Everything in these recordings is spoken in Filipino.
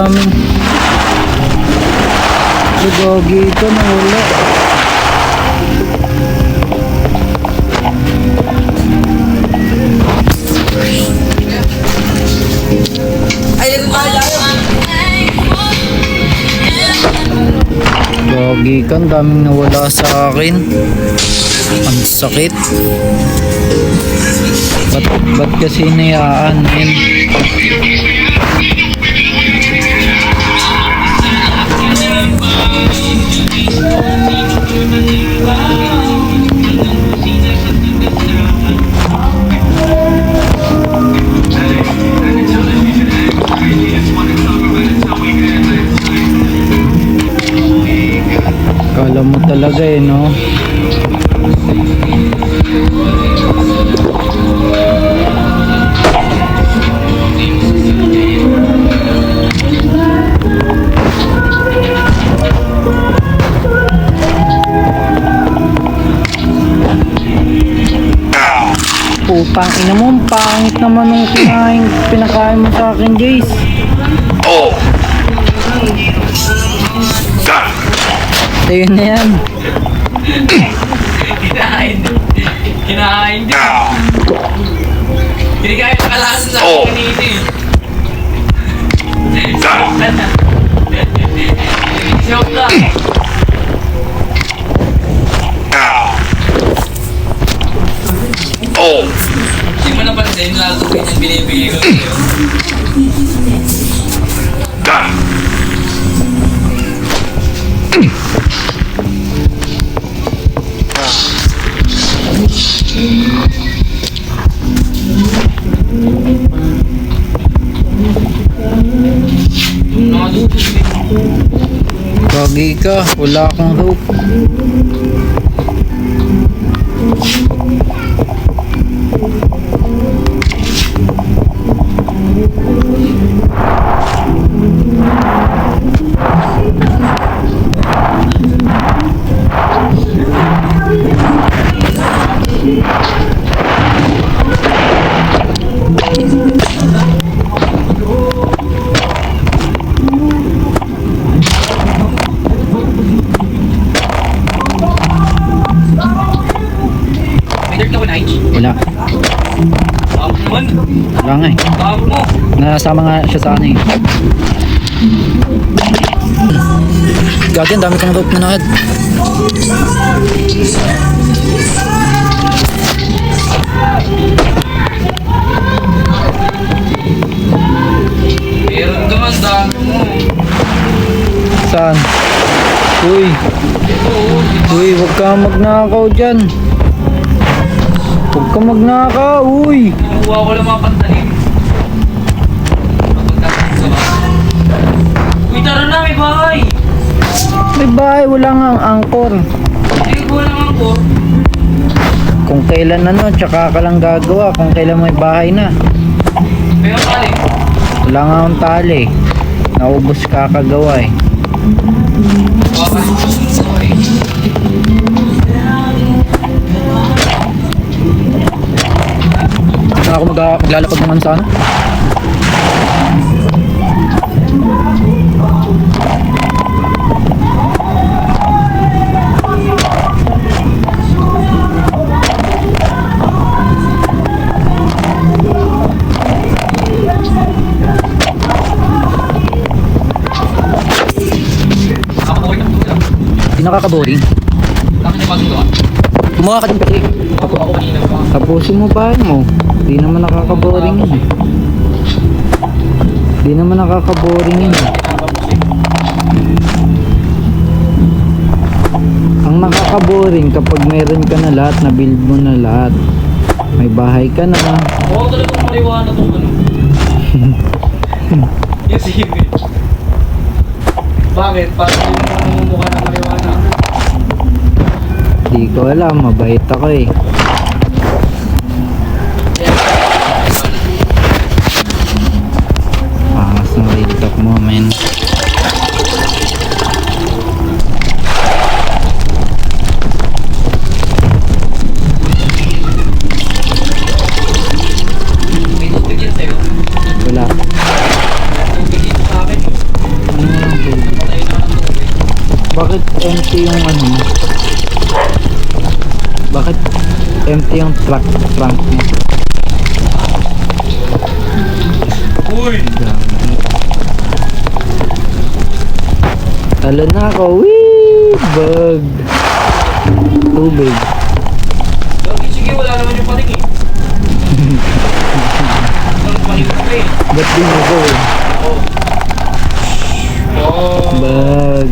daming gagi ito na wala. Gagi ka, ang daming nawala sa akin. Ang sakit. Ba't kasi nayaan yun? Kala mo talaga eh, no? Putang ina mo, pangit naman nung pinakain mo sa akin, Jace. Oh! Ayun na yan. Kinahain din. Hindi kaya pakalasan sa akin kanina eh. Joke lang. Oh! Hindi mo napansin na ito yung binibigay ko sa'yo. Gagi ka, wala akong rope. Wala. Wala nga eh. Nasama nga siya sa ano eh. Gagi, ang dami kong rope na nakad. Meron naman, dami mo. Saan? Uy. Uy, huwag ka magnakaw dyan. Huwag ka magnakaw, uy. Kinuha ko lang mga pantalin. Uy, tara na, may bahay. May bahay, wala nga ang angkor. Ay, wala lang ako. Kung kailan ano, tsaka ka lang gagawa. Kung kailan may bahay na. May tali. Wala nga akong tali. Naubos ka kagawa eh. Baka sa bahay. Saan ako maglalakad naman sa ano? Hindi nakaka-boring. Bakit niya paggawa? Kumuha ka din pati. Ako kanina pa. Tapusin mo pa mo. Hindi naman nakaka-boring yun. Hindi naman nakaka-boring yun. Ang nakaka-boring kapag meron ka na lahat, na-build mo na lahat. May bahay ka na. Oo, talagang maliwanag itong ano. Yung sibit. Bakit? Parang yung mukha ng maliwanag. Hindi ko alam, mabait ako eh. Pangas ng TikTok mo, men. May tubig yan sa'yo. Wala. Tubig dito sa akin. bakit empty yung ano mo? Bakit empty yung trunk mo? Uy! Talo na ako. Wee! Bug. Tubig. Sige, wala naman yung pating eh. Ang pating ko eh. Ba't di mo go? Oh. Bug.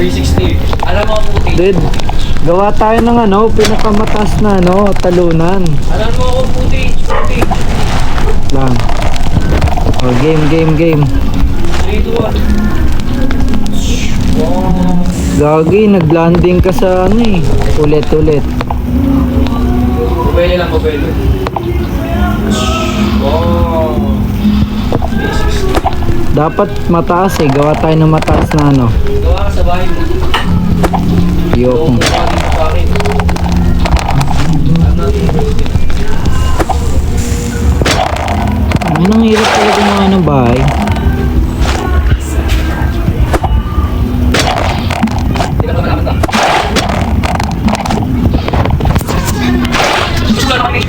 360. Alam mo ang puti. Dude, gawa tayo ng ano, pinakamataas na ano, talunan. Alam mo ako puti. Puti. Lang. Oh, game. 3 to 1. Wow. Gagi, naglanding ka sa ano eh. Ulit. Pupele lang, pupele. Wow. 360. Dapat mataas eh. Gawa tayo ng mataas na ano. Gawa ka sa bahay mo. Yung Yung pagin sa akin. I'm not interested. anong hirap talaga mga ano bahay. Hindi ka naman nakakita. Wala na kami.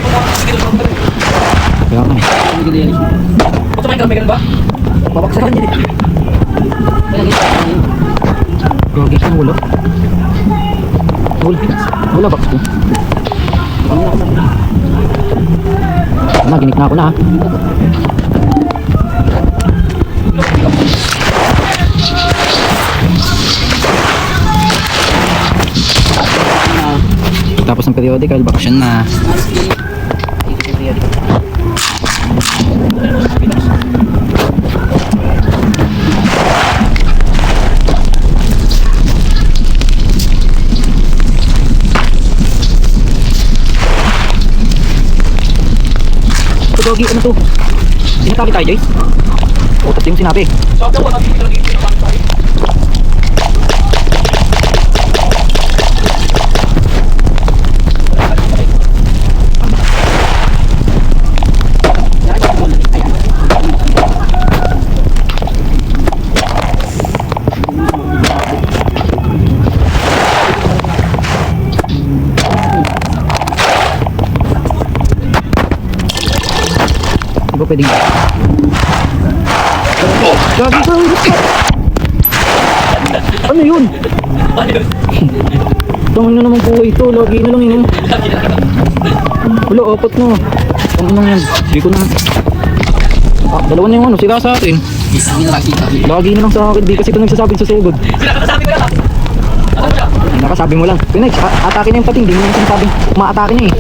Kaya ka eh. Ba't may karamihan ba? Babaksakan niya eh. Gagi siyang ulo. Wala box ko. Ginik na ako na ha. Tapos ng periodical, bakasyon na. Dogi, ano to? Sinatabi tayo, Jace? O, tapos yung sinabi. So, ako wala dito dito ang tayo. Hindi ba pwedeng... Gagi ka, ano yun? Tangin na naman po ito, lagi na lang yun. Wala, apat na. Tangin na yan, hindi ko na. Ah, dalawa na yung ano, sila sa akin. Lagi na lang sa akin, di kasi ito nagsasabi sa sugod. Sinakasabi ko lang. Ano siya? Nakasabi mo lang. Pinex, atake na yung pating, di mo lang sinasabi. Umaatake na eh.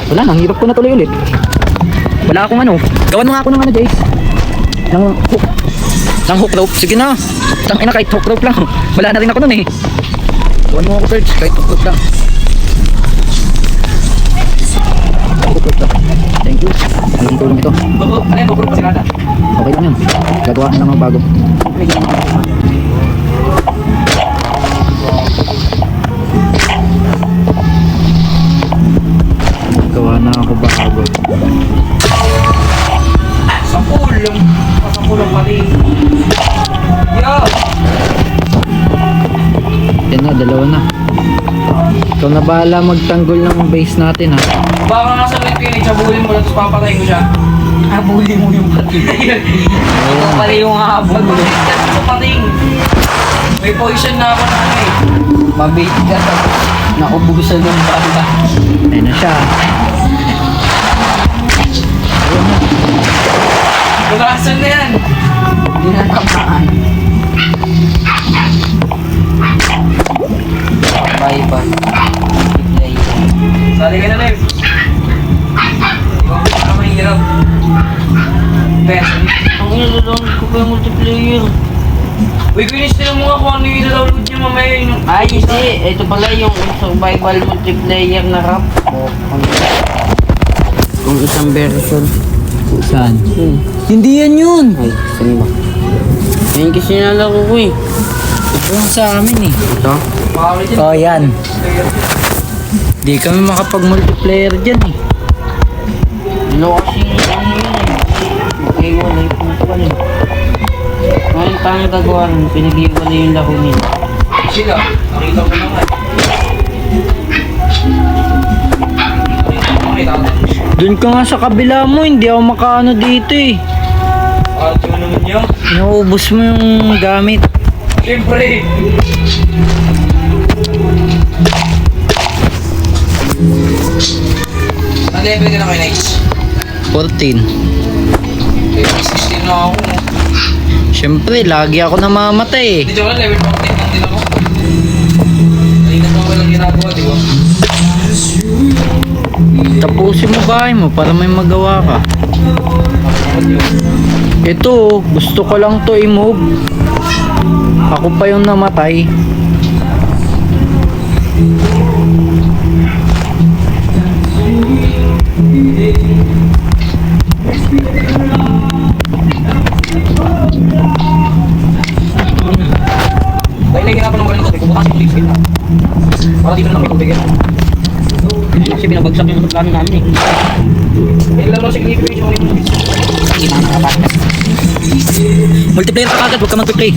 Wala na, ang hirap ko na tuloy ulit. Wala akong ano. Gawan mo nga ako ng ano, Jace. Ng hook. Ng hook rope. Sige na. Tangina kahit hook rope lang. Wala na rin ako nun eh. Gawan mo ako, Perch. Kahit hook rope lang. Hook rope lang. Thank you. Alam tulong ito. Oo, ano yung bukuro pa sinada? Okay lang yan. Gagawa na lang ng bago. Gawa na ako bago. Sapul yung kasapulang pati. Yo! Yan na, dalawa na. Ikaw na bahala magtanggol ng base natin ha. Baka nga sa nagpinig, sabulin mo lang tapos papatayin ko siya. Habulin mo yung pating. Ito pala yung habol mo. Pagpapatinig ka sa pating. May poison na ako na ano eh. Mabait ka sa naubusan ng bala. Ayun na siya. Ayun na. Bukasan na yan. Hindi na tamaan. Bye pa. Sali ka na, Lev. Ikaw ka mahirap. Best. Ang ilalawang ko pa yung multiplayer. Uy, finish na mo nga kung ano yung ilalawag niya mamaya yung... Ay, hindi. Ito pala yung survival multiplayer na rap. Kung isang version. Saan? Hindi yan yun. Ay, saan ba? Yan kasi nalaro ko eh. Ito yung sa amin eh. Ito? Makakit Oh, yan. Di kami makapag-multiplayer dyan eh. Ano kasi ano yun eh. Okay, wala yung pala eh. Ngayon paano gagawa nun? Pinag-iwala yung lahunin. Sila, nakita ko naman. Doon ka nga sa kabila mo, hindi ako makaano dito eh. Ate mo naman yun. Naubos mo yung gamit. Siyempre. Ang level ka na kayo, Nice? 14. Eh, 16 na ako. Siyempre, lagi ako namamatay eh. Hindi joke lang, level 14 lang din ako. Kanina pa walang ginagawa, di ba? Tapusin mo bahay mo para may magawa ka. Ito, gusto ko lang to i-move. Ako pa yung namatay. Dahil nahihirapan ng walang tubig, bukas yung tubig. Para dito na lang may tubig. Kasi binabagsak yung plano namin eh. Kailan lang signification ko yung tubig. Multiplayer ka agad, huwag ka mag-play.